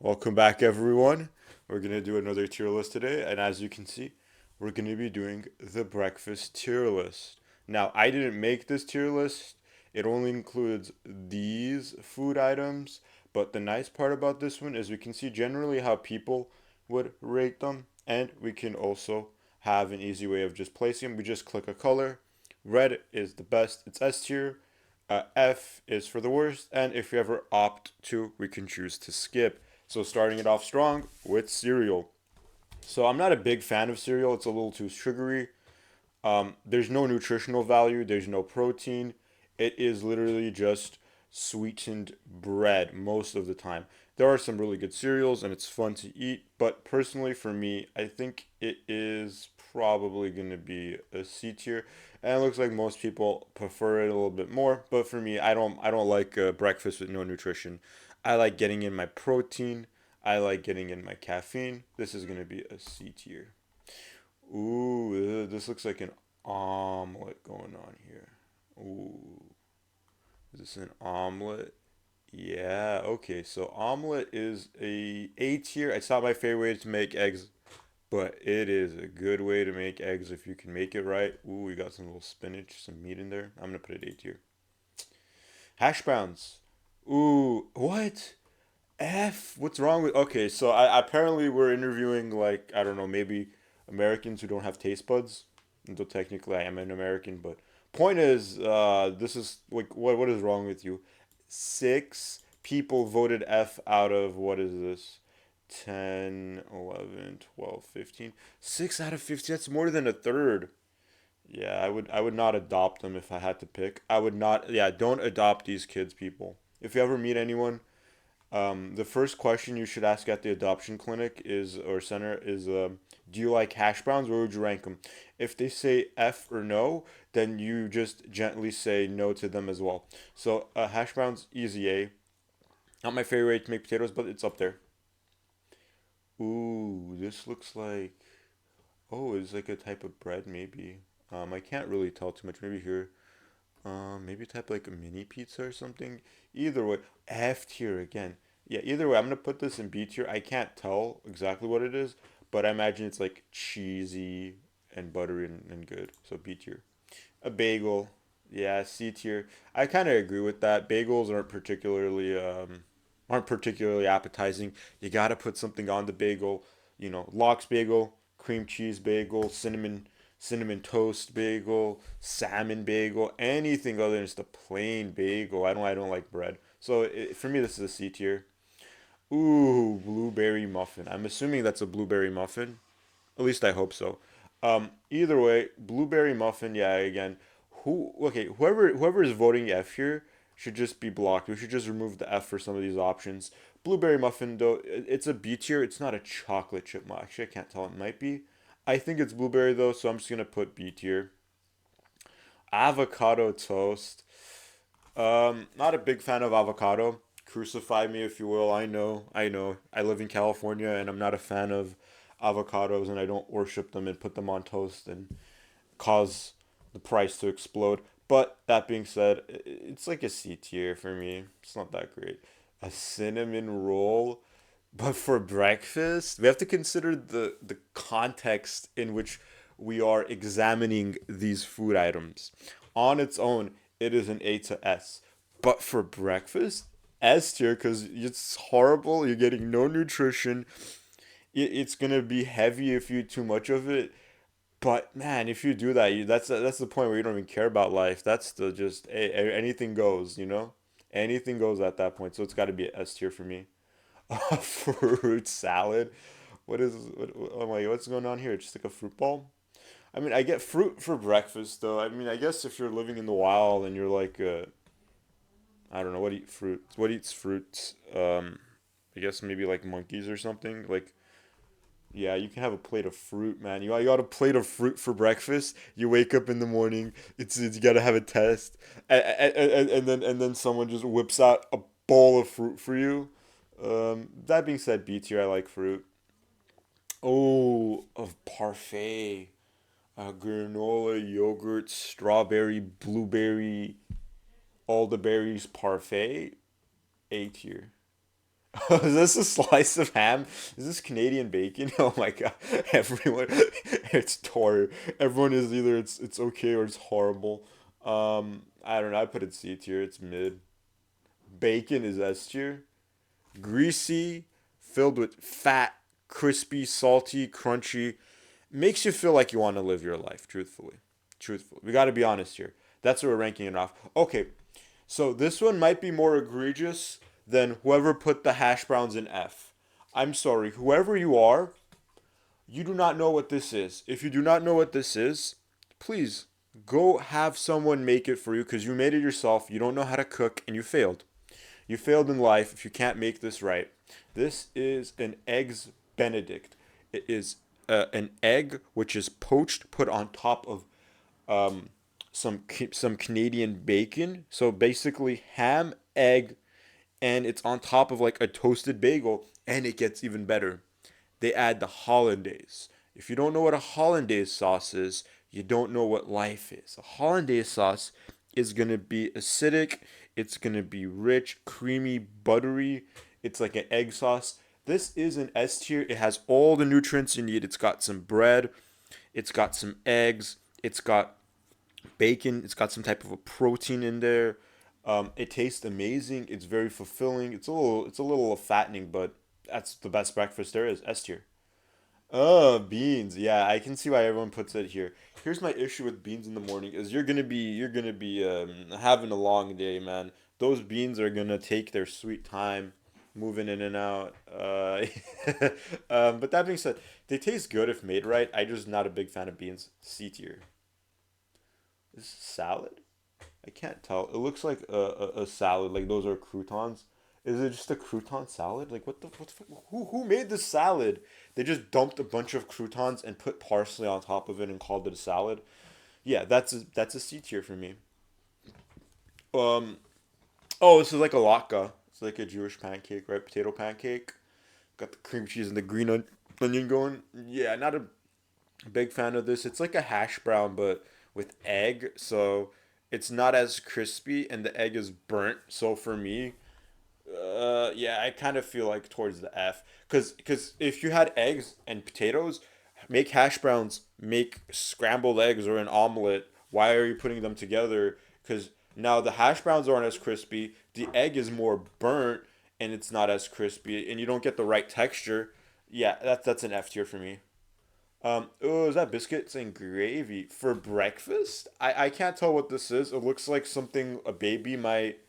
Welcome back, everyone. We're going to do another tier list today, and as you can see, we're going to be doing the breakfast tier list. Now, I didn't make this tier list, it only includes these food items, but the nice part about this one is we can see generally how people would rate them, and we can also have an easy way of just placing them. We just click a color. Red is the best, it's S tier. F is for the worst, and if you ever opt to, we can choose to skip. So starting it off strong with cereal. So I'm not a big fan of cereal. It's a little too sugary. There's no nutritional value. There's no protein. It is literally just sweetened bread most of the time. There are some really good cereals and it's fun to eat, but personally for me, I think it is probably going to be a C tier. And it looks like most people prefer it a little bit more, but for me, I don't like breakfast with no nutrition. I like getting in my protein. I like getting in my caffeine. This is going to be a C tier. Ooh, this looks like an omelet going on here. Ooh, is this an omelet? Yeah, okay. So omelet is a tier. It's not my favorite way to make eggs, but it is a good way to make eggs if you can make it right. Ooh, we got some little spinach, some meat in there. I'm gonna put it A tier. Hash browns. Ooh, what? F? What's wrong with? Okay, so I apparently we're interviewing like I don't know maybe Americans who don't have taste buds. Though technically I am an American, but point is, this is like what is wrong with you? Six people voted F out of what is this? 10, 11, 12, 15. 6 out of 15. That's more than a third. Yeah, I would not adopt them if I had to pick. I would not. Yeah, don't adopt these kids, people. If you ever meet anyone, the first question you should ask at the adoption clinic is or center is, do you like hash browns? Where would you rank them? If they say F or no, then you just gently say no to them as well. So hash browns, easy A. Not my favorite way to make potatoes, but it's up there. Ooh, this looks like, oh, it's like a type of bread maybe. I can't really tell too much. Maybe here. Maybe type like a mini pizza or something. Either way, F tier again. Yeah, either way, I'm gonna put this in B tier. I can't tell exactly what it is, but I imagine it's like cheesy and buttery and good. So B tier. A bagel. Yeah, C tier. I kind of agree with that. Bagels aren't particularly appetizing. You gotta put something on the bagel. Lox bagel, cream cheese bagel, cinnamon toast bagel, salmon bagel, anything other than just a plain bagel. I don't like bread. So for me, this is a C tier. Ooh, blueberry muffin. I'm assuming that's a blueberry muffin. At least I hope so. Either way, blueberry muffin. Yeah, again, whoever is voting F here should just be blocked. We should just remove the F for some of these options. Blueberry muffin though, it's a B tier. It's not a chocolate chip. Actually, I can't tell. It might be. I think it's blueberry though, so I'm just gonna put B tier. Avocado toast. Not a big fan of avocado. Crucify me if you will. I know. I live in California and I'm not a fan of avocados and I don't worship them and put them on toast and cause the price to explode. But that being said, it's like a C tier for me. It's not that great. A cinnamon roll, but for breakfast, we have to consider the context in which we are examining these food items. On its own, it is an A to S. But for breakfast, S tier because it's horrible. You're getting no nutrition. It's gonna be heavy if you eat too much of it. But man, if you do that, that's the point where you don't even care about life. That's the just anything goes. Anything goes at that point. So it's got to be an S tier for me. Fruit salad. Oh my, what's going on here? Just like a fruit ball? I mean, I get fruit for breakfast though. I mean, I guess if you're living in the wild and you're like, I don't know, what eat fruit? What eats fruits? I guess maybe like monkeys or something. Like, yeah, you can have a plate of fruit, man. You got a plate of fruit for breakfast. You wake up in the morning. You gotta have a test, and then someone just whips out a bowl of fruit for you. That being said, B tier, I like fruit. Oh, of parfait. Granola, yogurt, strawberry, blueberry, all the berries parfait. A tier. Is this a slice of ham? Is this Canadian bacon? Oh my god. Everyone it's tor. Everyone is either it's okay or it's horrible. I don't know. I put it C tier. It's mid. Bacon is S tier. Greasy, filled with fat, crispy, salty, crunchy. Makes you feel like you want to live your life, truthfully. Truthfully. We got to be honest here. That's what we're ranking it off. Okay, so this one might be more egregious than whoever put the hash browns in F. I'm sorry, whoever you are, you do not know what this is. If you do not know what this is, please go have someone make it for you because you made it yourself. You don't know how to cook and you failed. You failed in life if you can't make this right. This is an eggs Benedict. It is an egg which is poached, put on top of um, some Canadian bacon. So basically ham, egg, and it's on top of like a toasted bagel, and it gets even better. They add the hollandaise. If you don't know what a hollandaise sauce is, you don't know what life is. A hollandaise sauce is gonna be acidic. It's gonna be rich, creamy, buttery. It's like an egg sauce. This is an S tier. It has all the nutrients you need. It's got some bread. It's got some eggs. It's got bacon. It's got some type of a protein in there. It tastes amazing. It's very fulfilling. It's a little fattening, but that's the best breakfast there is. S tier. Oh, beans. Yeah, I can see why everyone puts it here. Here's my issue with beans in the morning is you're gonna be having a long day, man. Those beans are gonna take their sweet time moving in and out. But that being said, they taste good if made right. I just not a big fan of beans. C tier. Is this salad? I can't tell. It looks like a salad. Like those are croutons. Is it just a crouton salad? Like who made this salad? They just dumped a bunch of croutons and put parsley on top of it and called it a salad. Yeah, that's a C tier for me. Um. Oh, this is like a latke. It's like a Jewish pancake, right? Potato pancake. Got the cream cheese and the green onion going. Yeah, not a big fan of this. It's like a hash brown, but with egg. So it's not as crispy, and the egg is burnt. So for me, yeah, I kind of feel like towards the F, cause if you had eggs and potatoes, make hash browns, make scrambled eggs or an omelet. Why are you putting them together? Cause now the hash browns aren't as crispy. The egg is more burnt, and it's not as crispy, and you don't get the right texture. Yeah, that's an F tier for me. Oh, is that biscuits and gravy for breakfast? I can't tell what this is. It looks like something a baby might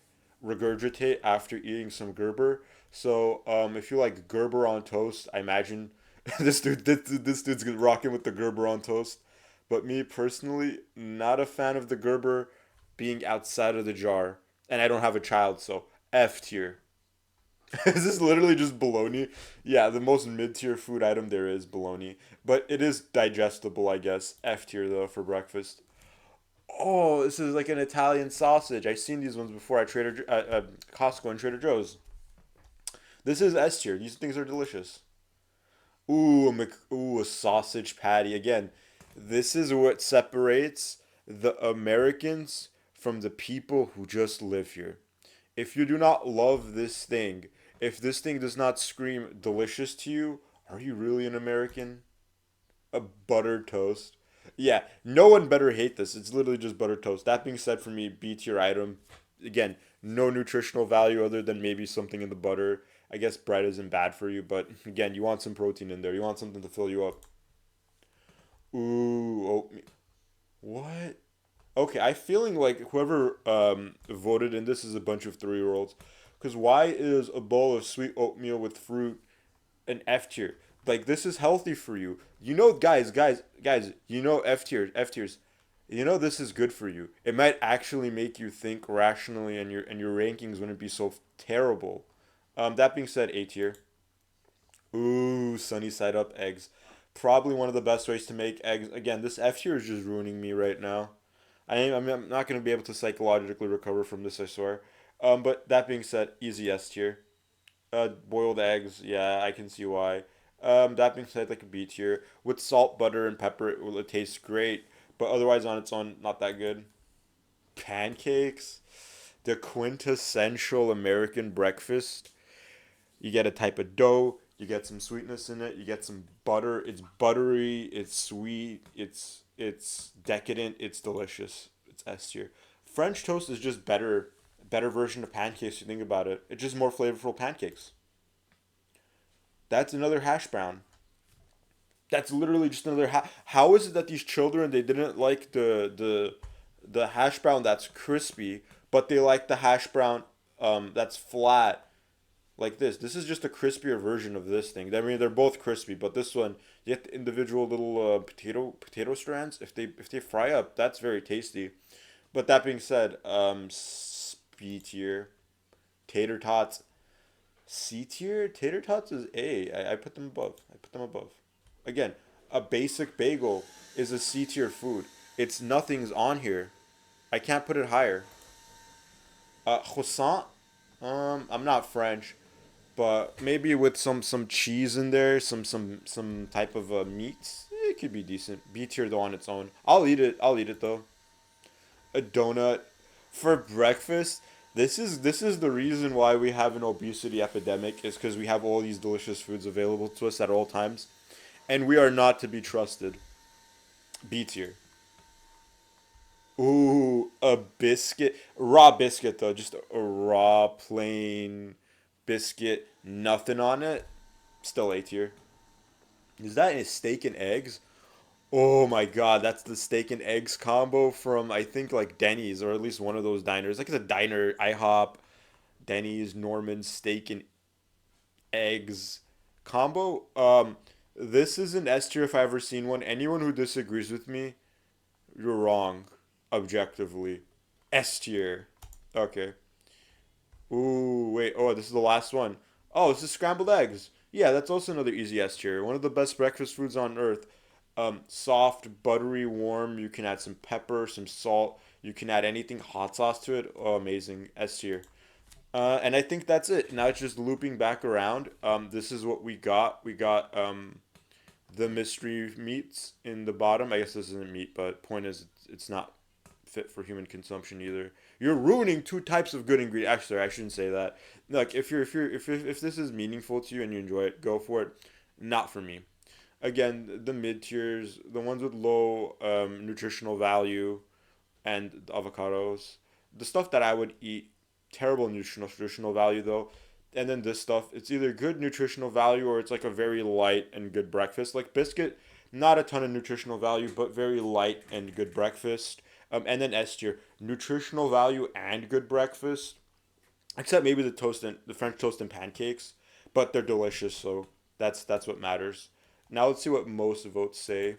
regurgitate after eating some Gerber. So, if you like Gerber on toast, I imagine this dude's rocking with the Gerber on toast. But me personally, not a fan of the Gerber being outside of the jar, and I don't have a child, so F tier. Is this literally just bologna? Yeah, the most mid tier food item there is bologna, but it is digestible, I guess. F tier though for breakfast. Oh, this is like an Italian sausage. I've seen these ones before at Costco and Trader Joe's. This is S tier. These things are delicious. Ooh, a sausage patty again. This is what separates the Americans from the people who just live here. If you do not love this thing, if this thing does not scream delicious to you, are you really an American? A buttered toast. Yeah, no one better hate this. It's literally just buttered toast. That being said, for me, B tier item. Again, no nutritional value other than maybe something in the butter. I guess bread isn't bad for you, but again, you want some protein in there. You want something to fill you up. Ooh, oatmeal. What? Okay, I feeling like whoever voted in this is a bunch of 3 year olds. Because why is a bowl of sweet oatmeal with fruit an F tier? Like this is healthy for you. You know, guys. You know F tiers. You know this is good for you. It might actually make you think rationally, and your rankings wouldn't be so terrible. That being said, A tier. Ooh, sunny side up eggs. Probably one of the best ways to make eggs. Again, this F tier is just ruining me right now. I'm not going to be able to psychologically recover from this, I swear. But that being said, easy S tier. Boiled eggs, yeah, I can see why. That being said, like a B tier. With salt, butter, and pepper, it tastes great. But otherwise, on its own, not that good. Pancakes, the quintessential American breakfast. You get a type of dough. You get some sweetness in it. You get some butter. It's buttery. It's sweet. It's decadent. It's delicious. It's S tier. French toast is just better version of pancakes. You think about it. It's just more flavorful pancakes. That's another hash brown. That's literally just another How is it that these children they didn't like the hash brown that's crispy, but they like the hash brown that's flat like this. This is just a crispier version of this thing. I mean, they're both crispy, but this one you get the individual little potato strands. If they fry up, that's very tasty. But that being said, B tier tater tots. C tier tater tots is A. I put them above. I put them above. Again, a basic bagel is a C tier food. It's nothing's on here. I can't put it higher. Croissant. I'm not French, but maybe with some cheese in there, some type of meats, it could be decent. B tier though on its own. I'll eat it. I'll eat it though. A donut for breakfast. This is the reason why we have an obesity epidemic is because we have all these delicious foods available to us at all times, and we are not to be trusted. B tier. Ooh, a biscuit, raw biscuit though, just a raw plain biscuit, nothing on it. Still A tier. Is that a steak and eggs? Oh my god, that's the steak and eggs combo from I think like Denny's or at least one of those diners. Like it's a diner, IHOP, Denny's, Norman steak and eggs combo. This is an S tier if I ever seen one. Anyone who disagrees with me, you're wrong. Objectively, S tier. Okay. Ooh, wait. Oh, this is the last one. Oh, this is scrambled eggs. Yeah, that's also another easy S tier. One of the best breakfast foods on earth. Soft, buttery, warm. You can add some pepper, some salt. You can add anything hot sauce to it. Oh, amazing. S tier. And I think that's it. Now it's just looping back around. This is what we got. We got the mystery meats in the bottom. I guess this isn't meat, but point is, it's not fit for human consumption either. You're ruining two types of good ingredients. Actually, I shouldn't say that. Like if this is meaningful to you and you enjoy it, go for it. Not for me. Again, the mid tiers, the ones with low nutritional value, and the avocados, the stuff that I would eat, terrible nutritional value though. And then this stuff, it's either good nutritional value or it's like a very light and good breakfast. Like biscuit, not a ton of nutritional value, but very light and good breakfast. And then S tier, nutritional value and good breakfast, except maybe the French toast and pancakes, but they're delicious, so that's what matters. Now let's see what most votes say.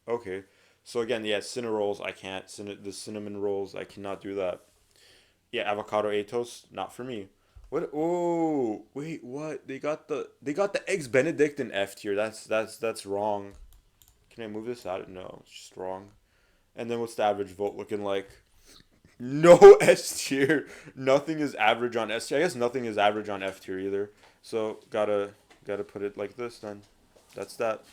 Okay, so again, yeah, rolls, I can't. The cinnamon rolls, I cannot do that. Yeah, avocado A toast, not for me. What? Oh, wait, what? They got the eggs Benedict in F tier. That's wrong. Can I move this out? No, it's just wrong. And then what's the average vote looking like? No S tier. Nothing is average on S tier. I guess nothing is average on F tier either. So gotta put it like this then. That's that.